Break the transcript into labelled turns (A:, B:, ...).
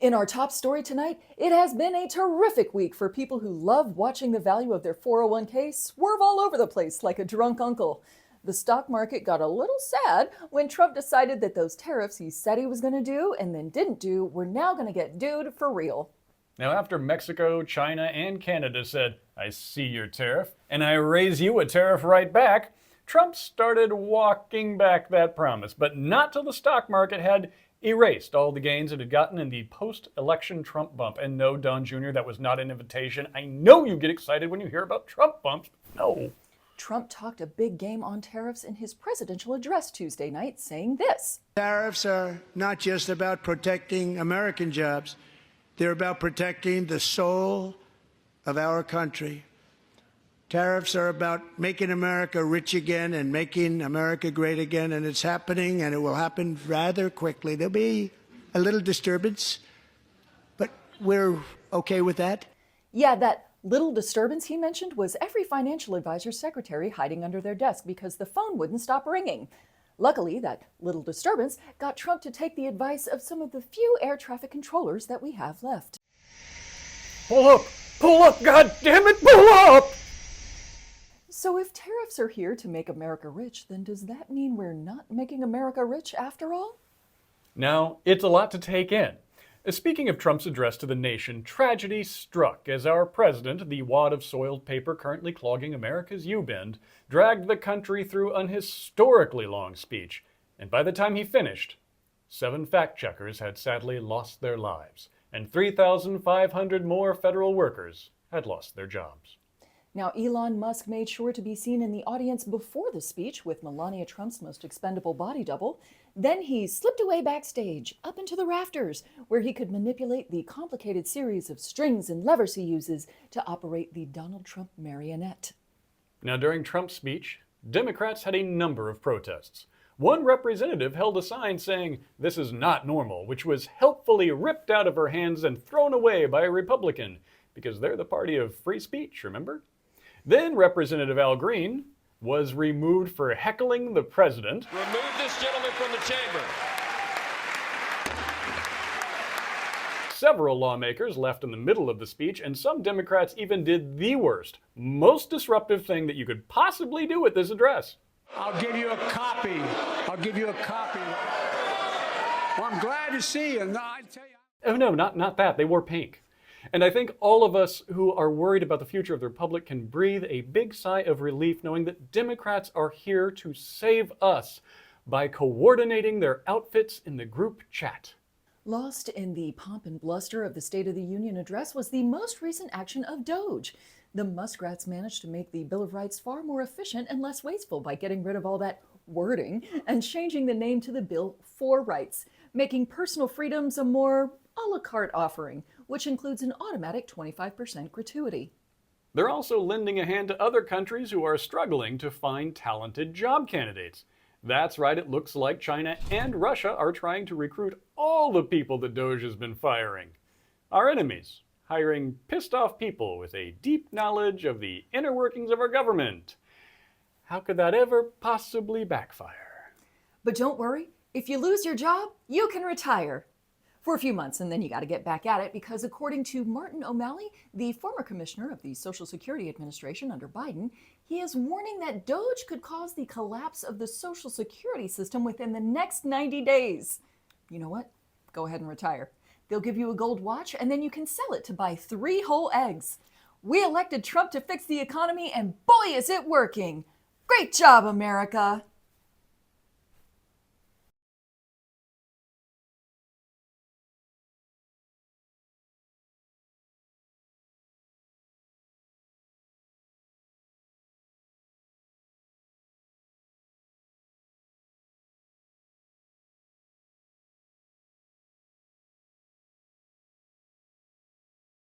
A: In our top story tonight, it has been a terrific week for people who love watching the value of their 401k swerve all over the place like a drunk uncle. The stock market got a little sad when Trump decided that those tariffs he said he was going to do and then didn't do were now going to get dude for real.
B: Now, after Mexico, China, and Canada said, "I see your tariff, and I raise you a tariff right back," Trump started walking back that promise, but not till the stock market had erased all the gains it had gotten in the post-election Trump bump. And no, Don Jr., that was not an invitation. I know you get excited when you hear about Trump bumps. No.
A: Trump talked a big game on tariffs in his presidential address Tuesday night, saying this.
C: Tariffs are not just about protecting American jobs. They're about protecting the soul of our country. Tariffs are about making America rich again and making America great again, and it's happening, and it will happen rather quickly. There'll be a little disturbance, but we're okay with that.
A: Yeah, that little disturbance he mentioned was every financial advisor's secretary hiding under their desk because the phone wouldn't stop ringing. Luckily, that little disturbance got Trump to take the advice of some of the few air traffic controllers that we have left.
B: Pull up, God damn it, pull up!
A: So if tariffs are here to make America rich, then does that mean we're not making America rich after all?
B: Now, it's a lot to take in. Speaking of Trump's address to the nation, tragedy struck as our president, the wad of soiled paper currently clogging America's U-bend, dragged the country through an historically long speech. And by the time he finished, 7 fact-checkers had sadly lost their lives, and 3,500 more federal workers had lost their jobs.
A: Now, Elon Musk made sure to be seen in the audience before the speech with Melania Trump's most expendable body double. Then he slipped away backstage, up into the rafters, where he could manipulate the complicated series of strings and levers he uses to operate the Donald Trump marionette.
B: Now, during Trump's speech, Democrats had a number of protests. One representative held a sign saying, "This is not normal," which was helpfully ripped out of her hands and thrown away by a Republican, because they're the party of free speech, remember? Then Representative Al Green was removed for heckling the president.
D: Remove this gentleman from the chamber.
B: Several lawmakers left in the middle of the speech, and some Democrats even did the worst, most disruptive thing that you could possibly do at this address.
E: I'll give you a copy. Well, I'm glad to see you. No, I tell you.
B: Oh no, not that. They wore pink. And I think all of us who are worried about the future of the republic can breathe a big sigh of relief knowing that Democrats are here to save us by coordinating their outfits in the group chat.
A: Lost in the pomp and bluster of the State of the Union address was the most recent action of DOGE. The Muskrats managed to make the Bill of Rights far more efficient and less wasteful by getting rid of all that wording and changing the name to the Bill for Rights, making personal freedoms a more a la carte offering, which includes an automatic 25% gratuity.
B: They're also lending a hand to other countries who are struggling to find talented job candidates. That's right, it looks like China and Russia are trying to recruit all the people that DOGE has been firing. Our enemies, hiring pissed off people with a deep knowledge of the inner workings of our government. How could that ever possibly backfire?
A: But don't worry, if you lose your job, you can retire. For a few months, and then you got to get back at it because according to Martin O'Malley, the former commissioner of the Social Security Administration under Biden, he is warning that DOGE could cause the collapse of the Social Security system within the next 90 days. You know what? Go ahead and retire. They'll give you a gold watch, and then you can sell it to buy 3 whole eggs. We elected Trump to fix the economy, and boy, is it working! Great job, America!